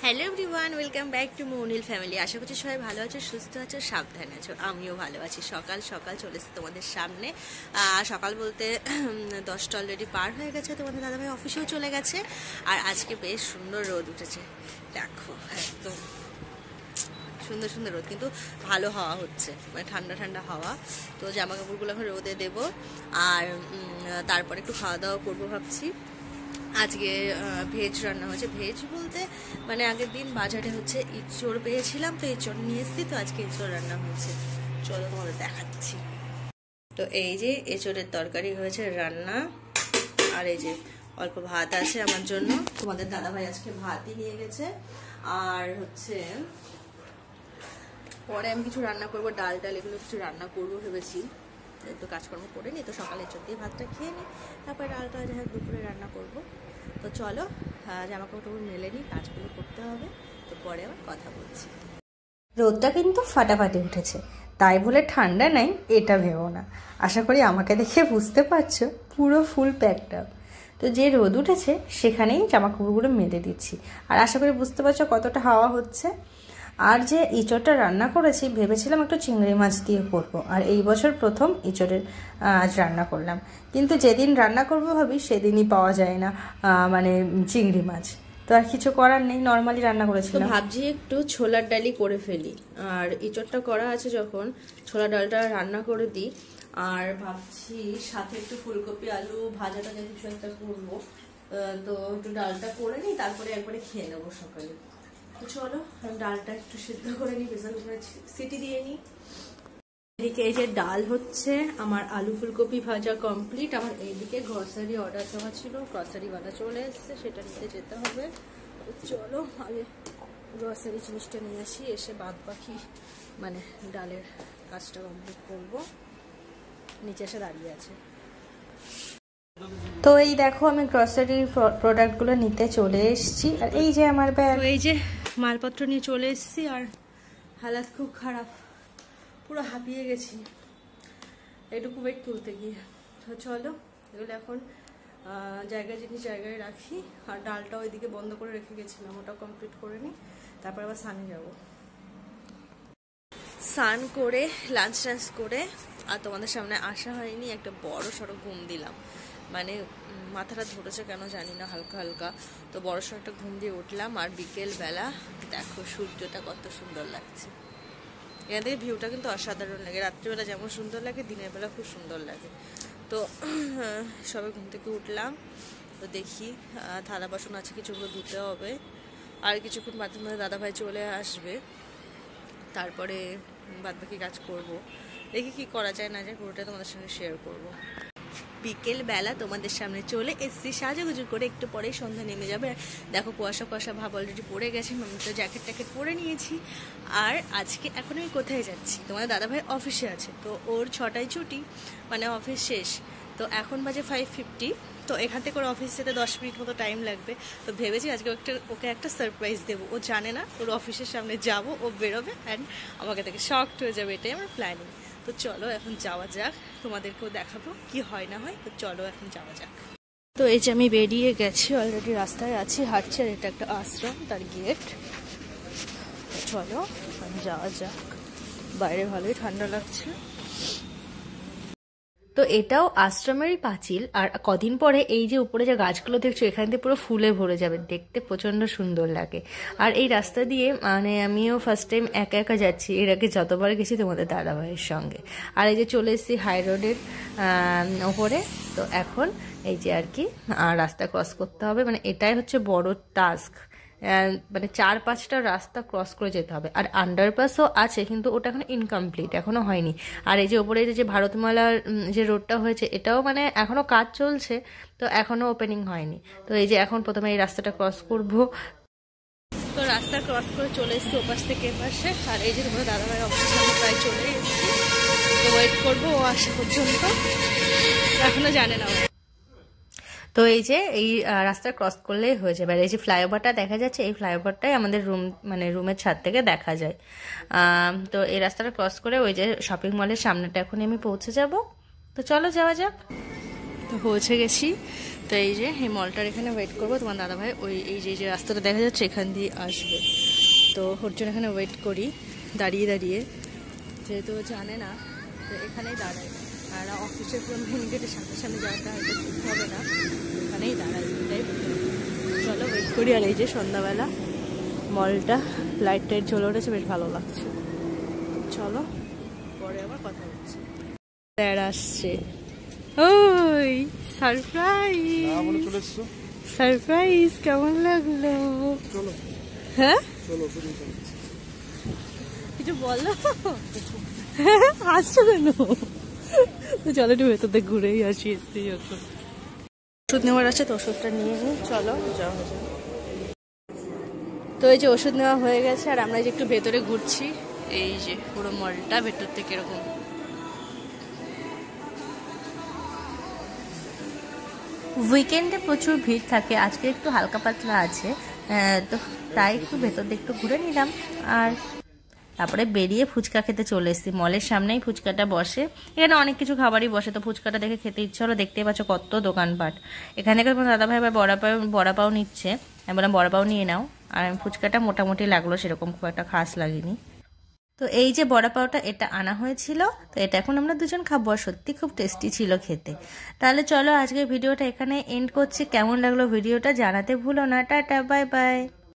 Hello everyone, welcome back to Mounil family. আশা করছি সবাই ভালো আছো, সুস্থ আছো, সাবধানে আছো। আমিও ভালো আছি। সকাল সকাল চলে এসেছি তোমাদের সামনে। সকাল বলতে 10টা অলরেডি পার হয়ে গেছে। তোমাদের দাদাভাই অফিসেও চলে গেছে। আর আজকে বেশ সুন্দর রোদ উঠেছে, দেখো একদম সুন্দর সুন্দর রোদ, কিন্তু ভালো হাওয়া হচ্ছে, মানে ঠান্ডা ঠান্ডা হাওয়া। তো জামা কাপড়গুলো এখন রোদে দেবো, আর তারপরে একটু খাওয়া দাওয়া করবো ভাবছি। আজকে ভেজ রান্না হয়েছে। ভেজ বলতে মানে আগের দিন বাজারে হচ্ছে ইঁচড় পেয়েছিলাম, তো ইঁচড় নিয়ে এসেছি, তো আজকে ইঁচড় রান্না হয়েছে। চলো তোমাদের দেখাচ্ছি। তো এই যে এঁচড়ের তরকারি হয়েছে রান্না, আর এই যে অল্প ভাত আছে আমার জন্য। তোমাদের দাদাভাই আজকে ভাতই নিয়ে গেছে। আর হচ্ছে পরে আমি কিছু রান্না করবো, ডাল টাল এগুলো কিছু রান্না করবো ভেবেছি। একটু কাজকর্ম করে নিই, তো সকালে এঁচড় দিয়ে ভাতটা খেয়ে নিই, তারপরে ডালটা যাই হোক দুপুরে রান্না করবো। তো চলো জামা কাপড় মেলে নিই, কাজগুলো করতে হবে, তো পরে আবার কথা বলছি। রোদটা কিন্তু ফাটাফাটি উঠেছে, তাই বলে ঠান্ডা নাই এটা ভেবো না। আশা করি আমাকে দেখে বুঝতে পারছো পুরো ফুল প্যাকড আপ। তো যে রোদ উঠেছে সেখানেই জামা কাপড়গুলো মেলে দিচ্ছি, আর আশা করি বুঝতে পারছো কতটা হাওয়া হচ্ছে। আর যে ইঁচড়টা রান্না করেছি ভেবেছিলাম একটু চিংড়ি মাছ দিয়ে করবো, আর এই বছর প্রথম ইঁচড়ের আজ রান্না করলাম। কিন্তু যেদিন রান্না করবো ভাবি সেদিনই পাওয়া যায় না মানে চিংড়ি মাছ। তো আর কিছু করার নেই, নর্মালি রান্না করেছিলাম। ভাবছি একটু ছোলার ডালই করে ফেলি, আর ইঁচড়টা করা আছে যখন ছোলা ডালটা রান্না করে দিই। আর ভাবছি সাথে একটু ফুলকপি আলু ভাজাটা যে কিছু একটা করবো, তো একটু ডালটা করে নিই, তারপরে একবারে খেয়ে নেবো সকালে। তো চলো ডালটা একটু সিদ্ধ করে নিই, প্রেসার কুকারে সিটি দিয়ে নিই। এদিকে এই যে ডাল হচ্ছে, আমার আলু ফুলকপি ভাজা কমপ্লিট। আমার এইদিকে গ্রসারি অর্ডার দেওয়া ছিল, গ্রসারিওয়ালা চলে এসছে, সেটা নিতে যেতে হবে। চলো আগে গ্রসারি জিনিসটা নিয়ে আসি, এসে বাদ বাকি মানে ডালের কাজটা কমপ্লিট করবো। নিচে এসে দাঁড়িয়ে আছে। তো এই দেখো আমি গ্রসারির প্রোডাক্টগুলো নিতে চলে এসেছি, আর এই যে আমার ব্যাগ। এই যে মালপত্র নিয়ে চলে এসেছি, আর হালাত খুব খারাপ, পুরো হাঁপিয়ে গেছি এইটুকু ওয়েট তুলতে গিয়ে। তো চলো এগুলো এখন জায়গায় জিনিস জায়গায় রাখি, আর ডালটা ওইদিকে বন্ধ করে রেখে গেছিলাম, ওটা কমপ্লিট করে নিই, তারপর আবার স্নানে যাবো। স্নান করে লাঞ্চ টাঞ্চ করে আর তোমাদের সামনে আসা হয়নি, একটা বড় সড়ো ঘুম দিলাম, মানে মাথাটা ধরেছে কেন জানি না, হালকা হালকা। তো বড় সড়ো একটা ঘুম দিয়ে উঠলাম, আর বিকেল বেলা দেখো সূর্যটা কত সুন্দর লাগছে। এখান থেকে ভিউটা কিন্তু অসাধারণ লাগে, রাত্রিবেলা যেমন সুন্দর লাগে দিনের বেলা খুব সুন্দর লাগে। তো সবে ঘুম থেকে উঠলাম, তো দেখি থালা বাসন আছে কিছুগুলো ধুতে হবে, আর কিছুক্ষণ মাধ্যমে দাদাভাই চলে আসবে, তারপরে বাদবাকি কাজ করব। দেখি কি করা যায় না যায়, পুরোটা তোমাদের সঙ্গে শেয়ার করব। বিকেল বেলা তোমাদের সামনে চলে এসছি সাজুগুজু করে, একটু পরেই সন্ধ্যা নেমে যাবে। দেখো কুয়াশা কুয়াশা ভাব অলরেডি পড়ে গেছে, আমি তো জ্যাকেট ট্যাকেট পরে নিয়েছি। আর আজকে এখন আমি কোথায় যাচ্ছি, তোমাদের দাদাভাই অফিসে আছে, তো ওর 6টায় ছুটি, মানে অফিস শেষ। তো এখন বাজে 5:50, তো এখান থেকে ওর অফিস যেতে 10 মিনিট মতো টাইম লাগবে। তো ভেবেছি আজকে ওকে একটা সারপ্রাইজ দেবো, ও জানে না ওর অফিসের সামনে যাব, ও বেরোবে অ্যান্ড আমাকে থেকে শকড হয়ে যাবে, এটাই আমার প্ল্যানিং। তো চলো এখন যাওয়া যাক, তোমাদেরকেও দেখাবো কি হয় না হয়। তো চলো এখন যাওয়া যাক। তো এই যে আমি বেরিয়ে গেছি, অলরেডি রাস্তায় আছি, হাঁটছি, আর এটা একটা আশ্রম, তার গেট। চলো এখন যাওয়া যাক, বাইরে ভালোই ঠান্ডা লাগছে। তো এটাও আশ্রমেরই পাঁচিল, আর কদিন পরে এই যে উপরে যে গাছগুলো দেখছো এখান থেকে পুরো ফুলে ভরে যাবে, দেখতে প্রচন্ড সুন্দর লাগে। আর এই রাস্তা দিয়ে মানে আমিও ফার্স্ট টাইম একা একা যাচ্ছি, এর আগে যতবার গেছি তোমাদের দাদাভাইয়ের সঙ্গে। আর এই যে চলে এসেছি হাই রোডের ওপরে। তো এখন এই যে আর কি রাস্তা ক্রস করতে হবে, মানে এটাই হচ্ছে বড় টাস্ক, মানে 4-5টা রাস্তা ক্রস করে যেতে হবে। আর আন্ডারপাসও আছে, কিন্তু ওটা এখন ইনকমপ্লিট, এখনো হয়নি। আর এই যে ওপরে যে ভারতমালার যে রোডটা হয়েছে এটাও মানে এখনো কাজ চলছে, তো এখনো ওপেনিং হয়নি। তো এই যে এখন প্রথমে এই রাস্তাটা ক্রস করব। তো রাস্তা ক্রস করে চলে এসেছি ওপাশ থেকে এপাশে, আর এই যে তোমরা দাদাভাইয়ের অফিসের সামনে প্রায় চলে এসেছি। তো ওয়েট করবো ও আসা পর্যন্ত, এখনো জানে না। তো এই যে এই রাস্তা ক্রস করলেই হয়ে যাবে। আর এই যে ফ্লাইওভারটা দেখা যাচ্ছে, এই ফ্লাইওভারটাই আমাদের মানে রুমের ছাদ থেকে দেখা যায়। তো এই রাস্তাটা ক্রস করে ওই যে শপিং মলের সামনেটা এখন আমি পৌঁছে যাব। তো চলো যাওয়া যাক। তো পৌঁছে গেছি, তো এই যে এই মলটার এখানে ওয়েট করবো, তোমার দাদাভাই ওই এই যে রাস্তাটা দেখা যাচ্ছে এখান দিয়ে আসবে, তো ওর জন্য এখানে ওয়েট করি দাঁড়িয়ে দাঁড়িয়ে, যেহেতু ও জানে না তো এখানেই দাঁড়াই। আর অফিসের পুরো মেন গেটের সামনে সামনে যাওয়াটা হয়তো ঠিক হবে না, এখানেই দাঁড়াই, এটাই চলো ওয়েট করি। আর এই যে সন্ধ্যাবেলা মলটা লাইট টাইট জ্বলে উঠেছে, বেশ ভালো লাগছে। চলো পরে আবার কথা হচ্ছে। স্যার আসছে, ওই সারপ্রাইজ, সারপ্রাইজ কেমন লাগলো? হ্যাঁ কিছু বলো, আসছো কেন? তো চলো একটু ভেতর দিয়ে ঘুরেই আসি, এসছি যখন। ওষুধ নেওয়ার আছে তো ওষুধটা নিয়ে নিই, চলো যাওয়া যাক। তো এই যে ওষুধ নেওয়া হয়ে গেছে আর আমরা যে একটু ভেতরে ঘুরছি, এই যে পুরো মলটা ভেতর থেকে এরকম। উইকেন্ডে প্রচুর ভিড় থাকে, আজকে একটু হালকা পাতলা আছে, তো তাই একটু ভেতর দিয়ে একটু ঘুরে নিলাম। আর তারপরে বেরিয়ে ফুচকা খেতে চলে এসেছি, মলের সামনেই ফুচকাটা বসে, এখানে অনেক কিছু খাবারই বসে, তো ফুচকাটা দেখে খেতে ইচ্ছে হলো। দেখতেই পাচ্ছ কত দোকানপাট, এখানে থেকে দাদাভাই আবার বড়াপাও নিচ্ছে, আমি বললাম বড়াপাও নিয়ে নাও। আর ফুচকাটা মোটামুটি লাগলো, সেরকম খুব একটা খাস লাগেনি। তো এই যে বড়াপাওটা এটা আনা হয়েছিল, তো এটা এখন আমরা দুজন খাবো, আর সত্যি খুব টেস্টি ছিল খেতে। তাহলে চলো আজকের ভিডিওটা এখানে এন্ড করছি, কেমন লাগলো ভিডিওটা জানাতে ভুলো না। Tata, bye bye.